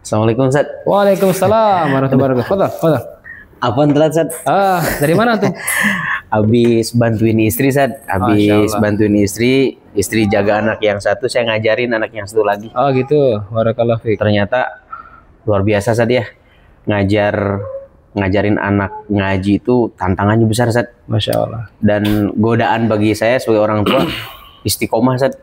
Assalamualaikum Ustaz. Waalaikumsalam warahmatullahi wabarakatuh. Fadal. Apaan telat Ustaz? Dari mana tuh? Habis bantuin istri Ustaz. Habis Masya Allah. bantuin istri jaga anak yang satu, saya ngajarin anak yang satu lagi. Oh gitu. Barakallahu fiik. Ternyata luar biasa Ustaz ya. Ngajarin anak ngaji itu tantangannya besar Ustaz. Masya Allah. Dan godaan bagi saya sebagai orang tua istiqomah Ustaz.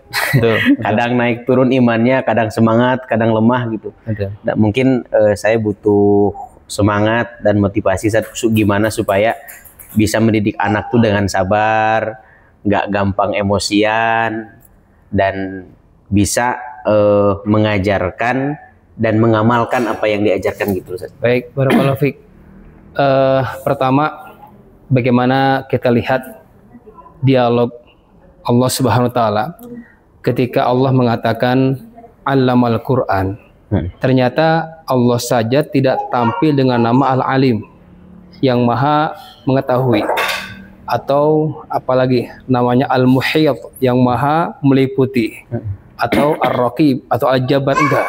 Kadang naik turun imannya, kadang semangat, kadang lemah gitu. Nah, mungkin saya butuh semangat dan motivasi Ustaz, gimana supaya bisa mendidik anak tuh dengan sabar, nggak gampang emosian, dan bisa mengajarkan dan mengamalkan apa yang diajarkan gitu Ustaz. Baik, barakallahu fiik. Pertama, bagaimana kita lihat dialog Allah Subhanahu wa taala ketika Allah mengatakan Allamal Quran. Ternyata Allah saja tidak tampil dengan nama Al-Alim, yang maha mengetahui, atau apalagi namanya Al-Muhit, yang maha meliputi, atau Ar-Raqib atau Al-Jabbar, enggak.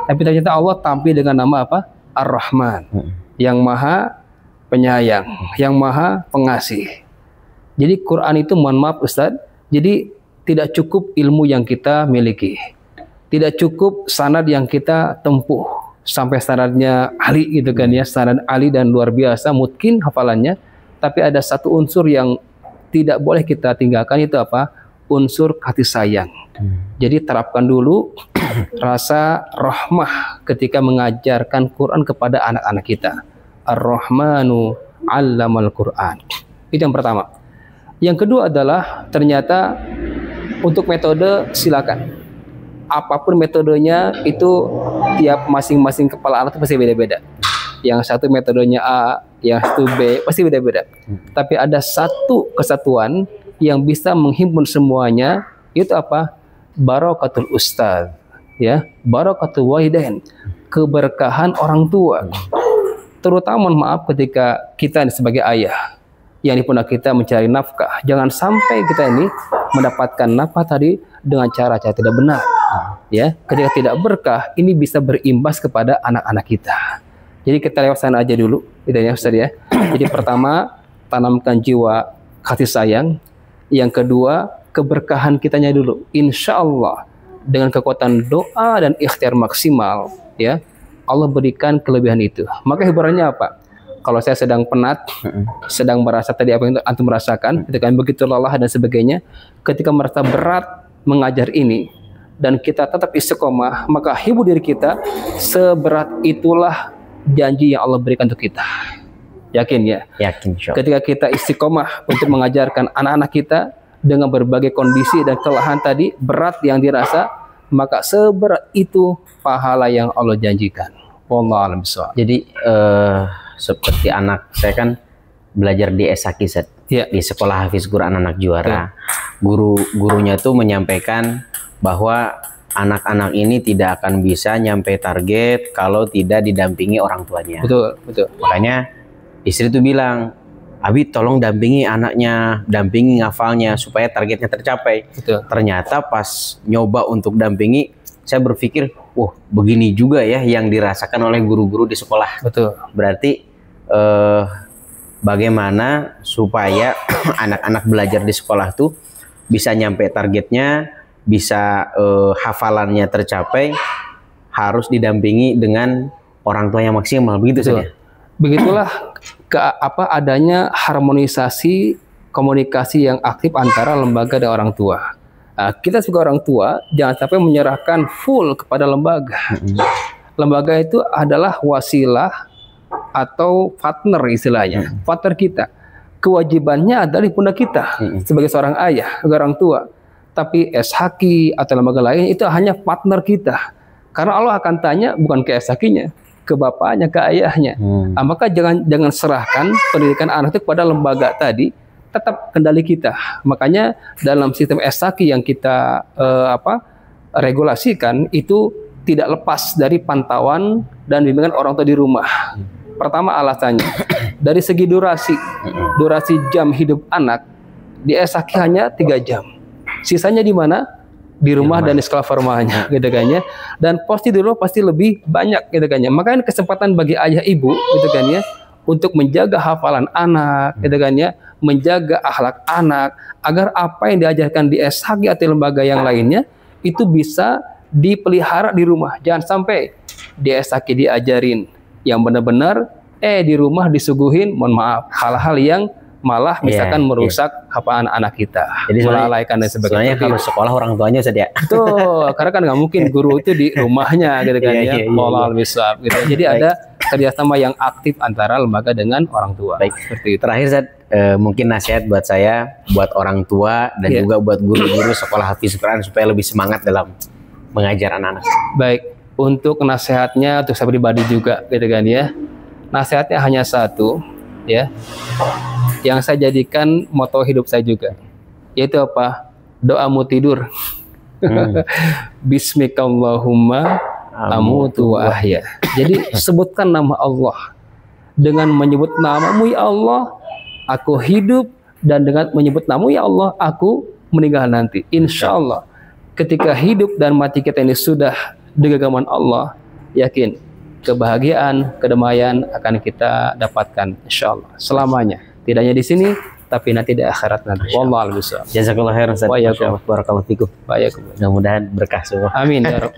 Tapi ternyata Allah tampil dengan nama apa? Ar-Rahman, yang maha penyayang, yang maha pengasih. Jadi Quran itu, mohon maaf Ustadz, jadi tidak cukup ilmu yang kita miliki, tidak cukup sanad yang kita tempuh sampai sanadnya Ali gitu kan ya, sanad Ali dan luar biasa mungkin hafalannya, tapi ada satu unsur yang tidak boleh kita tinggalkan, itu apa? Unsur kasih sayang. Jadi terapkan dulu rasa rahmah ketika mengajarkan Quran kepada anak-anak kita. Ar-Rahmanu 'allamal Quran. Itu yang pertama. Yang kedua adalah ternyata untuk metode silakan. Apapun metodenya itu tiap masing-masing kepala anak itu pasti beda-beda. Yang satu metodenya A, yang satu B, pasti beda-beda. Tapi ada satu kesatuan yang bisa menghimpun semuanya, itu apa? Barakatul ustaz, ya, barakatul walidain, keberkahan orang tua. Terutama mohon maaf ketika kita sebagai ayah yang di pundak kita mencari nafkah, jangan sampai kita ini mendapatkan nafkah tadi dengan cara-cara tidak benar. Ya, ketika tidak berkah, ini bisa berimbas kepada anak-anak kita. Jadi kita lewat sana aja dulu, gitu ya Ustaz ya. Jadi pertama, tanamkan jiwa kasih sayang. Yang kedua, keberkahan kitanya dulu. Insya Allah dengan kekuatan doa dan ikhtiar maksimal, ya, Allah berikan kelebihan itu. Maka hiburannya apa? Kalau saya sedang penat, sedang merasa tadi apa yang antum merasakan, itu kan begitu lelah dan sebagainya, ketika merasa berat mengajar ini dan kita tetap istiqomah, maka hibur diri kita, seberat itulah janji yang Allah berikan untuk kita. Yakin ya? Yakin. Ketika kita istiqomah untuk mengajarkan anak-anak kita dengan berbagai kondisi dan kelelahan tadi, berat yang dirasa, maka seberat itu pahala yang Allah janjikan. Wallahu a'lam bishawab. Jadi seperti anak saya kan belajar di Esaki Set, ya, di sekolah Hafiz Quran anak juara. Gurunya tuh menyampaikan bahwa anak-anak ini tidak akan bisa nyampe target kalau tidak didampingi orang tuanya. Betul, betul. Makanya istri tuh bilang, Abi tolong dampingi anaknya, dampingi ngafalnya supaya targetnya tercapai. Betul. Ternyata pas nyoba untuk dampingi, saya berpikir, wah begini juga ya yang dirasakan oleh guru-guru di sekolah. Betul. Berarti bagaimana supaya anak-anak belajar di sekolah tuh bisa nyampe targetnya, bisa hafalannya tercapai, harus didampingi dengan orang tua yang maksimal, begitu saja. Begitulah adanya harmonisasi komunikasi yang aktif antara lembaga dan orang tua. Kita sebagai orang tua jangan sampai menyerahkan full kepada lembaga. Lembaga itu adalah wasilah atau partner istilahnya, partner kita. Kewajibannya adalah di pundak kita sebagai seorang ayah, sebagai orang tua. Tapi SHQ atau lembaga lain itu hanya partner kita. Karena Allah akan tanya bukan ke SHQ-nya, ke bapaknya, ke ayahnya. Maka jangan serahkan pendidikan anak itu kepada lembaga tadi, tetap kendali kita. Makanya dalam sistem SHQ yang kita regulasikan itu tidak lepas dari pantauan dan bimbingan orang tua di rumah. Pertama alasannya dari segi durasi jam hidup anak di SHQ hanya 3 jam. Sisanya di mana? di rumah dan di sekolah formalnya gitu kan ya. Dan pasti dulu pasti lebih banyak gitu kan ya. Makanya kesempatan bagi ayah ibu gitu kan ya untuk menjaga hafalan anak gitu kan ya, menjaga akhlak anak agar apa yang diajarkan di SHG atau lembaga yang lainnya itu bisa dipelihara di rumah. Jangan sampai di SHG diajarin yang benar-benar di rumah disuguhin mohon maaf hal-hal yang malah misalkan merusak hafalan anak kita. Jadi melalaikan dan sebagainya. Soalnya kalau sekolah orang tuanya saja. Betul, karena kan nggak mungkin guru itu di rumahnya gitu kan ya. Wallahu a'lam gitu. Jadi ada kerjasama yang aktif antara lembaga dengan orang tua. Baik, seperti itu. Terakhir Ustaz, mungkin nasihat buat saya, buat orang tua dan juga buat guru-guru sekolah Hafiz Quran supaya lebih semangat dalam mengajar anak-anak. Baik, untuk nasihatnya untuk saya pribadi juga gitu kan ya. Nasihatnya hanya satu ya. Yang saya jadikan moto hidup saya juga, yaitu apa? Doa mau tidur. Bismikallahumma amutu wa ahya. Jadi sebutkan nama Allah. Dengan menyebut namamu ya Allah, aku hidup, dan dengan menyebut namamu ya Allah, aku meninggal nanti. Insya Allah, ketika hidup dan mati kita ini sudah di genggaman Allah, yakin kebahagiaan, kedamaian akan kita dapatkan insya Allah selamanya. Tidak hanya di sini, tapi nanti di akhirat nanti. Wallahu a'lam bishawab. Jazakallahu khairan Ustaz. Barakallahu fikum. Baik. Mudah-mudahan berkah semua. Amin ya Rabb.